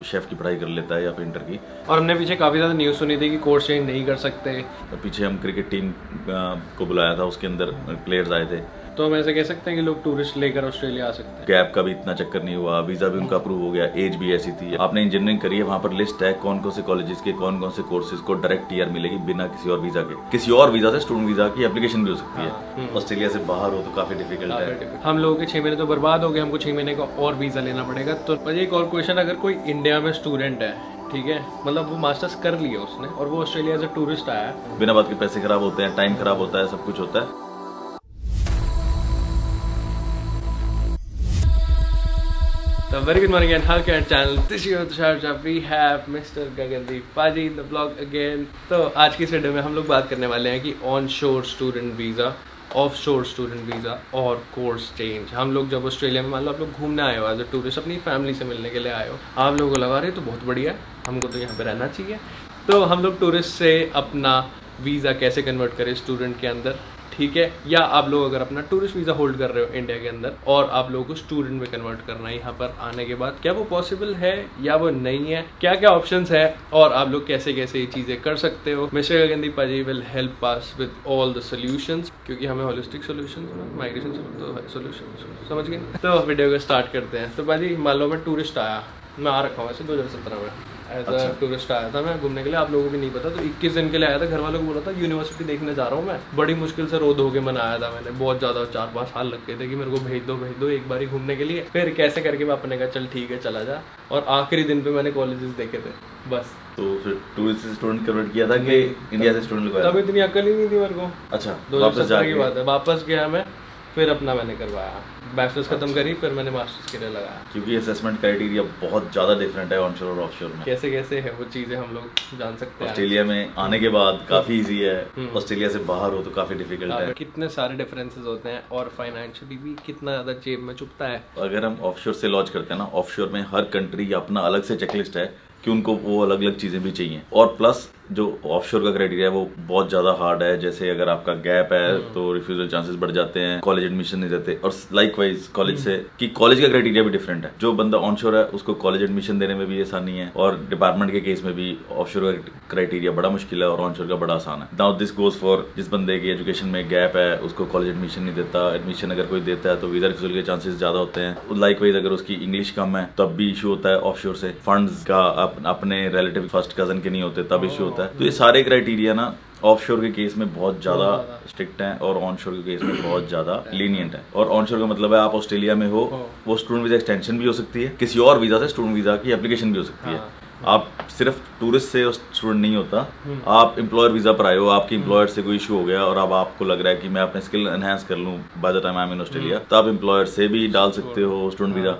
Chef की पढ़ाई कर लेता है या पेंटर की। और हमने पीछे काफ़ी ज़्यादा न्यूज़ सुनी थी कि कोर्स चेंज नहीं कर सकते। पीछे हम क्रिकेट टीम को बुलाया था, उसके अंदर प्लेयर्स आए थे। तो हम ऐसे कह सकते हैं कि लोग टूरिस्ट लेकर ऑस्ट्रेलिया आ सकते हैं। गैप का भी इतना चक्कर नहीं हुआ, वीजा भी उनका अप्रूव हो गया, एज भी ऐसी थी। आपने इंजीनियरिंग करी है, वहाँ पर लिस्ट है कौन कौन से कॉलेजेस के कौन कौन से कोर्सेज को डायरेक्ट टीआर मिलेगी बिना किसी और वीजा के। किसी और वीजा से स्टूडेंट वीजा की एप्लीकेशन भी हो सकती है। ऑस्ट्रेलिया से बाहर हो तो काफी डिफिकल्ट है। हम लोगों के 6 महीने तो बर्बाद हो गए, हमको 6 महीने का और वीजा लेना पड़ेगा। तो एक और क्वेश्चन, अगर कोई इंडिया में स्टूडेंट है, ठीक है, मतलब वो मास्टर्स कर लिया उसने और वो ऑस्ट्रेलिया एज अ टूरिस्ट आया, बिना बात के पैसे खराब होते हैं, टाइम खराब होता है, सब कुछ होता है। So very good morning and welcome to channel. This is your Tushar. We have Mr. Gagandeep Paji in the vlog again. तो आज की इस वीडियो में हम लोग बात करने वाले हैं कि ऑन शोर स्टूडेंट वीज़ा, ऑफ शोर स्टूडेंट वीज़ा और कोर्स चेंज। हम लोग जब ऑस्ट्रेलिया में मान लो आप लोग घूमने आए हो एज अ टूरिस्ट, अपनी फैमिली से मिलने के लिए आए हो, आप लोगों को लगा रहे तो बहुत बढ़िया है, हमको तो यहाँ पे रहना चाहिए। तो हम लोग टूरिस्ट से अपना वीज़ा कैसे कन्वर्ट करें स्टूडेंट के अंदर, ठीक है, या आप लोग अगर अपना टूरिस्ट वीज़ा होल्ड कर रहे हो इंडिया के अंदर और आप लोगों को स्टूडेंट में कन्वर्ट करना है यहाँ पर आने के बाद, क्या वो पॉसिबल है या वो नहीं है, क्या क्या ऑप्शंस है और आप लोग कैसे कैसे ये चीज़ें कर सकते हो। मिस्टर गगनदीप पाजी will help us with all the solutions, क्योंकि हमें होलिस्टिक सॉल्यूशंस, माइग्रेशन सॉल्यूशन समझ गए। तो वीडियो को स्टार्ट करते हैं। तो पाजी मान लो मैं टूरिस्ट आया, मैं आ रखा हूँ वैसे 2017 में एज अ टूरिस्ट आया था मैं घूमने के लिए, आप लोगों को भी नहीं पता। तो 21 दिन के लिए आया था, घर वालों को बोला था यूनिवर्सिटी देखने जा रहा हूँ मैं, बड़ी मुश्किल से रो धो के मनाया था मैंने, बहुत ज़्यादा 4-5 साल लग गए थे कि मेरे को भेज दो एक बार ही घूमने के लिए। फिर कैसे करके मैं अपने कहा चल ठीक है चला जा, और आखिरी दिन पे मैंने कॉलेजेस देखे थे बस। तो फिर टूरिस्ट से स्टूडेंट कन्वर्ट किया था कि इंडिया से स्टूडेंट लगाया? तब इतनी अकल ही नहीं थी मेरे को। अच्छा, 2017 की बात है, वापस गया मैं, फिर अपना मैंने करवाया, बैचलर्स खत्म करी, फिर मैंने मास्टर्स के लिए लगाया। क्योंकि असेसमेंट क्राइटेरिया बहुत ज़्यादा डिफरेंट है ऑनशोर और ऑफशोर में। कैसे कैसे है वो चीज़ें हम लोग जान सकते हैं। ऑस्ट्रेलिया में आने के बाद काफ़ी इजी है, ऑस्ट्रेलिया से बाहर हो तो काफ़ी डिफिकल्ट है। कितने सारे डिफरेंसेस होते हैं और फाइनेंशियली भी कितना ज़्यादा जेब में चुभता है। अगर हम ऑफशोर से लॉन्च करते हैं ना, ऑफशोर में हर कंट्री अपना अलग से चेकलिस्ट है कि उनको वो अलग अलग चीज़ें भी चाहिए, और प्लस जो ऑफशोर का क्राइटेरिया है वो बहुत ज़्यादा हार्ड है। जैसे अगर आपका गैप है तो रिफ्यूजल चांसेस बढ़ जाते हैं, कॉलेज एडमिशन नहीं देते, और लाइकवाइज कॉलेज से कि कॉलेज का क्राइटेरिया भी डिफरेंट है। जो बंदा ऑनशोर है उसको कॉलेज एडमिशन देने में भी आसानी है, और डिपार्टमेंट के केस में भी ऑफशोर का क्राइटेरिया बड़ा मुश्किल है और ऑनशोर का बड़ा आसान है। नाउ दिस गोज फॉर जिस बंदे की एजुकेशन में गैप है, उसको कॉलेज एडमिशन नहीं देता, एडमिशन अगर कोई देता है तो वीजा रिफ्यूजल के चांसेस ज़्यादा होते हैं। लाइकवाइज अगर उसकी इंग्लिश कम है तब भी इशू होता है ऑफशोर से, फंड्स का अपने रिलेटिव फर्स्ट कजन के नहीं होते तब इशू होता है। तो ये सारे क्राइटेरिया ना ऑफशोर के केस में बहुत ज़्यादा स्ट्रिक्ट हैं और ऑनशोर के केस में बहुत ज़्यादा लीनियंट है। और ऑनशोर का मतलब है आप ऑस्ट्रेलिया में हो, वो स्टूडेंट वीजा एक्सटेंशन भी हो सकती है, किसी और वीजा से स्टूडेंट वीजा की एप्लीकेशन भी हो सकती है। आप सिर्फ टूरिस्ट से स्टूडेंट नहीं होता, आप एम्प्लॉयर वीजा पर आए हो, आपके एम्प्लॉयर से कोई इशू हो गया और अब आपको लग रहा है कि मैं अपने स्किल एनहांस कर लूँ by the time I am in Australia, तो आप एम्प्लॉयर से भी डाल सकते हो स्टूडेंट वीजा।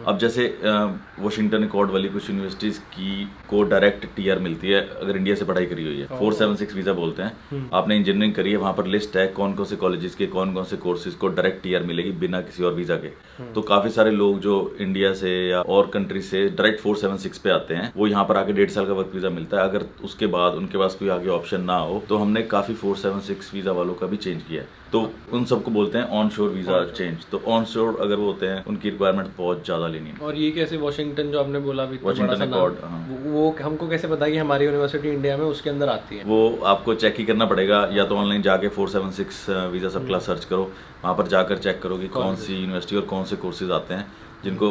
अब जैसे वाशिंगटन अकॉर्ड वाली कुछ यूनिवर्सिटीज की को डायरेक्ट टीआर मिलती है अगर इंडिया से पढ़ाई करी हुई है, 476 वीजा बोलते हैं। आपने इंजीनियरिंग करी है, वहाँ पर लिस्ट है कौन कौन से कॉलेजेस के कौन कौन से कोर्सेज को डायरेक्ट टीआर मिलेगी बिना किसी और वीजा के। तो काफी सारे लोग जो इंडिया से या और कंट्री से डायरेक्ट 476 पे आते हैं, वो यहाँ पर आके 1.5 साल का वर्क वीजा मिलता है। अगर उसके बाद उनके पास कोई आगे ऑप्शन ना हो तो हमने काफी 476 वीजा वालों का भी चेंज किया है। तो उन सबको बोलते हैं ऑनशोर वीजा चेंज। तो ऑनशोर अगर वो होते हैं उनकी रिक्वायरमेंट बहुत ज्यादा लेनी है। और ये कैसे वाशिंगटन जो आपने बोला अभी, वाशिंगटन अकॉर्ड, वो हमको कैसे पता कि हमारी यूनिवर्सिटी इंडिया में उसके अंदर आती है? वो आपको चेक ही करना पड़ेगा, या तो ऑनलाइन जाके 476 वीजा सब क्लास सर्च करो, वहाँ पर जाकर चेक करो कि कौन सी यूनिवर्सिटी और कौन से कोर्सेज आते हैं जिनको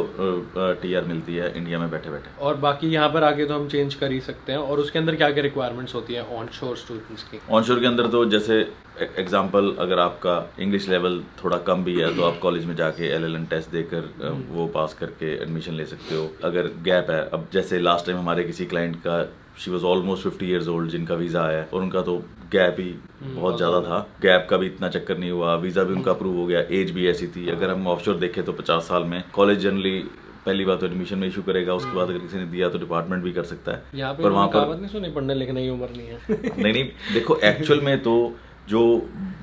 टीआर मिलती है इंडिया में बैठे बैठे। और बाकी यहाँ पर आके तो हम चेंज कर ही सकते हैं। और उसके अंदर क्या क्या रिक्वायरमेंट्स होती है ऑनशोर स्टूडेंट्स की? ऑनशोर के अंदर तो जैसे एग्जांपल, अगर आपका इंग्लिश लेवल थोड़ा कम भी है तो आप कॉलेज में जाके LLM टेस्ट देकर वो पास करके एडमिशन ले सकते हो। अगर गैप है, अब जैसे लास्ट टाइम हमारे किसी क्लाइंट का she was almost 50 years old जिनका वीज़ा आया और उनका तो गैप ही बहुत ज़्यादा था, गैप का भी इतना चक्कर नहीं हुआ, वीज़ा भी उनका अप्रूव हो गया, एज भी ऐसी थी। अगर हम ऑफशोर देखें तो 50 साल में कॉलेज जनरली पहली बात तो एडमिशन में इशू करेगा, उसके बाद अगर किसी ने दिया तो डिपार्टमेंट भी कर सकता है। यहाँ पे वहाँ पर नहीं सुनी, पढ़ने लिखने की उम्र नहीं है। नहीं, देखो एक्चुअल में तो जो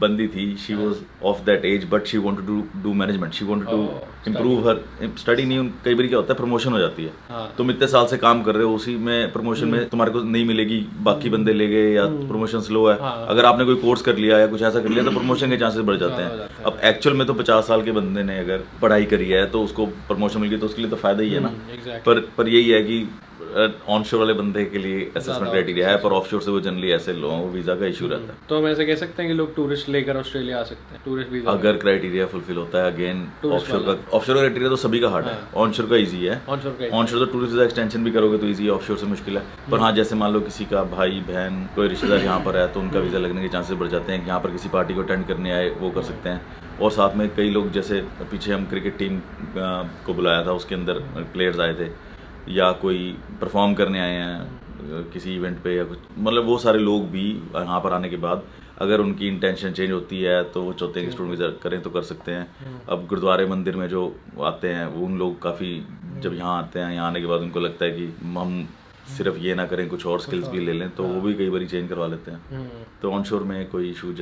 बंदी थी she was of that age but she wanted to do management, she wanted to improve her study. नहीं, कई बार क्या होता है प्रमोशन हो जाती है, तुम इतने साल से काम कर रहे हो उसी में, प्रमोशन में तुम्हारे को नहीं मिलेगी, बाकी बंदे ले गए या प्रमोशन स्लो है। अगर आपने कोई कोर्स कर लिया या कुछ ऐसा कर लिया तो प्रमोशन के चांसेस बढ़ जाते हैं। अब एक्चुअल में तो 50 साल के बंदे ने अगर पढ़ाई करी है तो उसको प्रमोशन मिल गई तो उसके लिए तो फायदा ही है ना। पर यही है कि ऑनशोर वाले बंदे के लिए असेसमेंट क्राइटेरिया है, पर ऑफशोर से वो जनरली ऐसे लोगों को वीजा का इशू रहता है। तो हम ऐसे कह सकते हैं कि लोग टूरिस्ट लेकर ऑस्ट्रेलिया आ सकते हैं, टूरिस्ट वीजा अगर क्राइटेरिया फुलफिल होता है। अगेन ऑफशोर का क्राइटेरिया तो सभी का हार्ड है, ऑनशोर का ईजी है। ऑनशोर तो टूरिस्ट वीजा एक्सटेंशन भी करोगे तो ईजी है, ऑफशोर से मुश्किल है। पर हाँ, जैसे मान लो किसी का भाई बहन कोई रिश्तेदार यहाँ पर है तो उनका वीजा लगने के चांसेस बढ़ जाते हैं। यहाँ पर किसी पार्टी को अटेंड करने आए वो कर सकते हैं। और साथ में कई लोग, जैसे पीछे हम क्रिकेट टीम को बुलाया था, उसके अंदर प्लेयर्स आए थे, या कोई परफॉर्म करने आए हैं किसी इवेंट पे या कुछ, मतलब वो सारे लोग भी यहाँ पर आने के बाद अगर उनकी इंटेंशन चेंज होती है तो वो चाहते हैं कि स्टूडेंट वीज़ा करें तो कर सकते हैं। अब गुरुद्वारे मंदिर में जो आते हैं वो उन लोग काफ़ी जब यहाँ आते हैं, यहाँ आने के बाद उनको लगता है कि हम सिर्फ ये ना करें, कुछ और स्किल्स भी ले लें, तो वो भी कई बार चेंज करवा लेते हैं। तो ऑनशोर में कोई इशू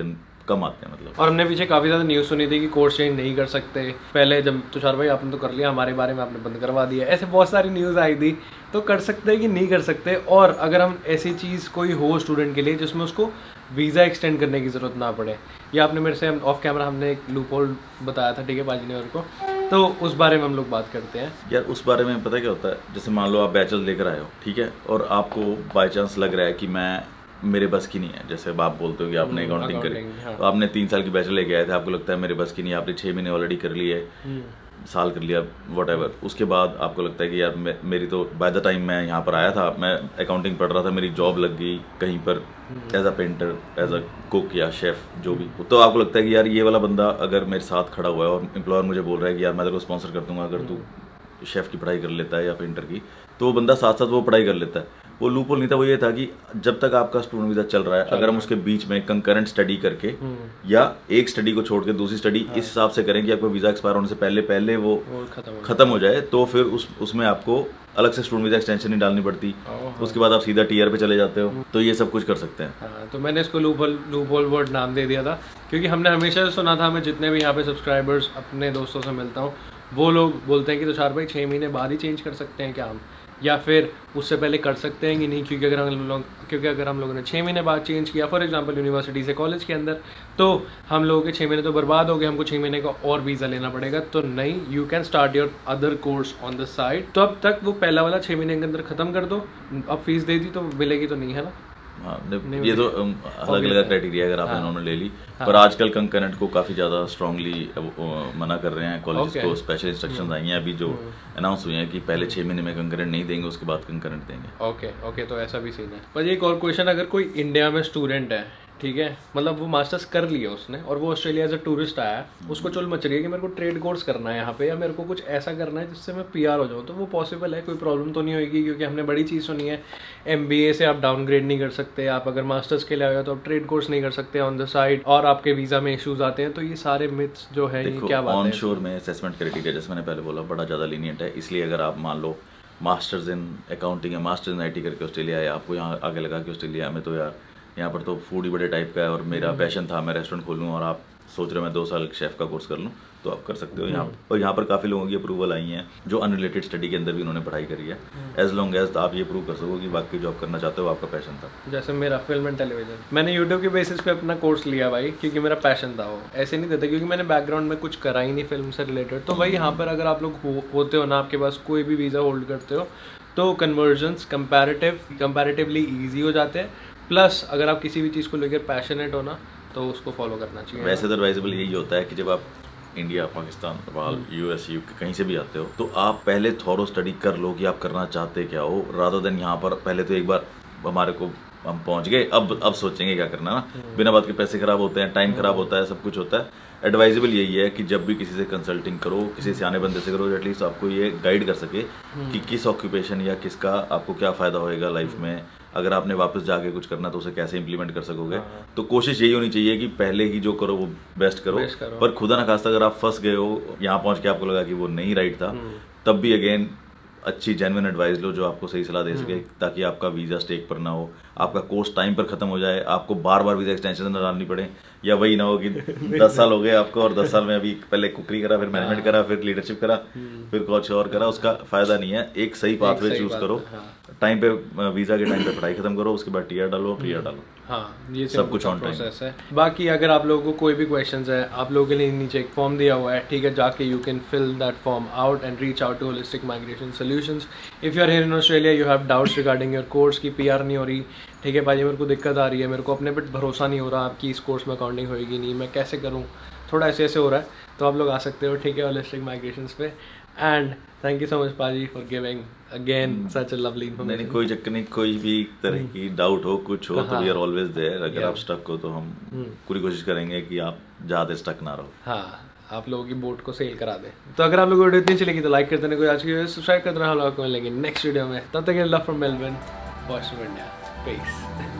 कम आते हैं मतलब। और हमने पीछे काफ़ी ज़्यादा न्यूज़ सुनी थी कि कोर्स चेंज नहीं कर सकते। पहले जब तुषार भाई आपने तो कर लिया, हमारे बारे में आपने बंद करवा दिया, ऐसे बहुत सारी न्यूज़ आई थी। तो कर सकते हैं कि नहीं कर सकते। और अगर हम ऐसी चीज़ कोई हो स्टूडेंट के लिए जिसमें उसको वीज़ा एक्सटेंड करने की ज़रूरत ना पड़े, या आपने मेरे से ऑफ कैमरा हमने एक लूप होल बताया था, ठीक है बाजी ने मेरे को, तो उस बारे में हम लोग बात करते हैं। यार उस बारे में पता क्या होता है, जैसे मान लो आप बैचलर लेकर आए हो, ठीक है, और आपको बाई चांस लग रहा है कि मेरे बस की नहीं है, जैसे आप बोलते हो कि आपने अकाउंटिंग करी, तो आपने 3 साल की बैचलर लेके आए थे, आपको लगता है मेरे बस की नहीं है, आपने 6 महीने ऑलरेडी कर लिए, साल कर लिया, व्हाटएवर, उसके बाद आपको लगता है कि यार मेरी तो बाय द टाइम मैं यहाँ पर आया था, मैं अकाउंटिंग पढ़ रहा था, मेरी जॉब लग गई कहीं पर as a painter, as a cook या शेफ जो भी, तो आपको लगता है कि यार ये वाला बंदा अगर मेरे साथ खड़ा हुआ है और एम्प्लॉयर मुझे बोल रहा है कि यार मैं तेरे को स्पॉन्सर कर दूंगा अगर तू शेफ़ की पढ़ाई कर लेता है या पेंटर की, तो वो बंदा साथ साथ वो पढ़ाई कर लेता है। वो लूपहोल नहीं था, वो ये था कि जब तक आपका स्टूडेंट वीज़ा चल रहा है, अगर हम उसके बीच में कंकरेंट स्टडी करके या एक स्टडी को छोड़ के दूसरी स्टडी इस हिसाब से करें कि आपका वीज़ा एक्सपायर होने से पहले वो खत्म हो जाए, तो फिर उसमें आपको अलग से स्टूडेंट वीज़ा एक्सटेंशन नहीं डालनी पड़ती, उसके बाद आप सीधा टीआर पे चले जाते हो, तो ये सब कुछ कर सकते हैं। तो मैंने इसको लूपहोल वर्ड नाम दे दिया था, क्योंकि हमने हमेशा सुना था, मैं जितने भी यहाँ पे सब्सक्राइबर्स अपने दोस्तों से मिलता हूँ, वो लोग बोलते हैं कि तुषार भाई 6 महीने बाद ही चेंज कर सकते हैं क्या हम, या फिर उससे पहले कर सकते हैं कि नहीं, क्योंकि अगर हम लोगों ने 6 महीने बाद चेंज किया, फॉर एग्जांपल यूनिवर्सिटी से कॉलेज के अंदर, तो हम लोगों के 6 महीने तो बर्बाद हो गए, हमको 6 महीने का और वीज़ा लेना पड़ेगा। तो नहीं, you can start your other course on the side. तो अब तक वो पहला वाला 6 महीने के अंदर ख़त्म कर दो, अब फीस दे दी तो मिलेगी तो नहीं, है ना। हाँ, ये तो अलग अलग क्राइटेरिया अगर आपने इन्होंने ले ली, पर आजकल कंकरेंट को काफ़ी ज़्यादा स्ट्रांगली मना कर रहे हैं कॉलेज को, स्पेशल इंस्ट्रक्शंस आई हैं अभी जो अनाउंस हुए हैं कि पहले 6 महीने में कंकरेंट नहीं देंगे, उसके बाद कंकरेंट देंगे। ओके, तो ऐसा भी सीन है। पर एक और क्वेश्चन, अगर कोई इंडिया में स्टूडेंट है, ठीक है, मतलब वो मास्टर्स कर लिया उसने और वो ऑस्ट्रेलिया एज अ टूरिस्ट आया, उसको चुल मच रही है कि मेरे को ट्रेड कोर्स करना है यहाँ पे, या मेरे को कुछ ऐसा करना है जिससे मैं पीआर हो जाऊँ, तो वो पॉसिबल है, कोई प्रॉब्लम तो नहीं होगी, क्योंकि हमने बड़ी चीज़ सुनी है एमबीए से आप डाउनग्रेड नहीं कर सकते, आप अगर मास्टर्स के लिए आए हो तो आप ट्रेड कोर्स नहीं कर सकते ऑन द साइड, और आपके वीज़ा में इशूज़ आते हैं। तो ये सारे मिथ्स जो है, ये क्या बात है। ऑनशोर में असेसमेंट क्राइटेरिया, जैसे मैंने पहले बोला, बड़ा ज़्यादा लीनियंट है, इसलिए अगर आप मान लो मास्टर्स इन अकाउंटिंग या मास्टर्स इन IT करके ऑस्ट्रेलिया आए, आपको यहाँ आगे लगा कि ऑस्ट्रेलिया में तो यार यहाँ पर तो फूड ही बड़े टाइप का है और मेरा पैशन था मैं रेस्टोरेंट खोलूँ, और आप सोच रहे हो मैं 2 साल शेफ़ का कोर्स कर लूँ, तो आप कर सकते हो यहाँ। और यहाँ पर काफ़ी लोगों की अप्रूवल आई हैं जो अनरिलेटेड स्टडी के अंदर भी उन्होंने पढ़ाई करी है, एज लॉन्ग एज आप ये प्रूव कर सको कि बाकी जो आप करना चाहते हो आपका पैशन था। जैसे मेरा फिल्म एंड टेलीविजन, मैंने यूट्यूब के बेसिस पे अपना कोर्स लिया भाई, क्योंकि मेरा पैशन था, वो ऐसे नहीं देता क्योंकि मैंने बैकग्राउंड में कुछ करा ही नहीं फिल्म से रिलेटेड। तो भाई यहाँ पर अगर आप लोग होते हो ना, आपके पास कोई भी वीज़ा होल्ड करते हो, तो कन्वर्जन्स कंपैरेटिवली ईजी हो जाते हैं, प्लस अगर आप किसी भी चीज़ को लेकर पैशनेट हो ना, तो उसको फॉलो करना चाहिए। वैसे तो एडवाइजेबल यही होता है कि जब आप India, Pakistan, Nepal, US, UK कहीं से भी आते हो, तो आप पहले थॉरो स्टडी कर लो कि आप करना चाहते क्या हो, रादर देन यहाँ पर पहले तो एक बार हमारे को हम पहुँच गए, अब सोचेंगे क्या करना ना, बिना बात के पैसे खराब होते हैं, टाइम खराब होता है, सब कुछ होता है। एडवाइजेबल यही है कि जब भी किसी से कंसल्टिंग करो, किसी सियाने बंदे से करो, एटलीस्ट आपको ये गाइड कर सके कि किस ऑक्यूपेशन या किसका आपको क्या फ़ायदा होएगा लाइफ में, अगर आपने वापस जाके कुछ करना तो उसे कैसे इंप्लीमेंट कर सकोगे। तो कोशिश यही होनी चाहिए कि पहले ही जो करो वो बेस्ट करो। पर खुदा ना खास्ता अगर आप फंस गए हो, यहाँ पहुँच के आपको लगा कि वो नहीं राइट था, तब भी अगेन अच्छी जेन्युइन एडवाइस लो जो आपको सही सलाह दे सके, ताकि आपका वीज़ा स्टेक पर ना हो, आपका कोर्स टाइम पर ख़त्म हो जाए, आपको बार बार वीज़ा एक्सटेंशन ना डालनी पड़े, या वही ना हो कि 10 साल हो गए आपको और 10 साल में अभी पहले कुकरी करा, फिर मैनेजमेंट करा, फिर लीडरशिप करा, फिर कुछ और करा, उसका फ़ायदा नहीं है। एक सही पाथवे चूज़ करो, टाइम पे वीज़ा के टाइम पे पढ़ाई खत्म करो, उसके बाद टीआर डालो, प्रीआर डालो। हाँ, ये सब कुछ ऑन प्रोसेस है। बाकी अगर आप लोगों को कोई भी क्वेश्चंस है, आप लोगों के लिए नीचे एक फॉर्म दिया हुआ है, ठीक है, जाके you can fill that form out and reach out to holistic migration solution. Solutions. If you are here in Australia, you have doubts regarding your course की PR नहीं हो रही, ठीक है भाई मेरे को दिक्कत आ रही है, मेरे को अपने पे भरोसा नहीं हो रहा आपकी इस कोर्स में अकाउंटिंग होएगी नहीं, मैं कैसे करूँ, थोड़ा ऐसे ऐसे हो रहा है, तो आप लोग आ सकते हो, ठीक है, होलिस्टिक माइग्रेशंस पे। And thank you so much paaji for giving again such a lovely information. नहीं, कोई चक्कर नहीं, कोई भी तरह की डाउट हो, कुछ हो तो वी आर ऑलवेज देयर। अगर आप स्टक हो तो हम पूरी कोशिश करेंगे कि आप ज़्यादा स्टक ना रहो। हाँ, आप लोगों की बोट को सेल करा दें। तो अगर आप लोगों को वीडियो इतनी चलेगी तो लाइक कर देना, कोई आज की वीडियो सब्सक्राइब कर देना। हम लोग को मिलेंगे नेक्स्ट वीडियो में, तब तक love from Melbourne, voice of India, piece.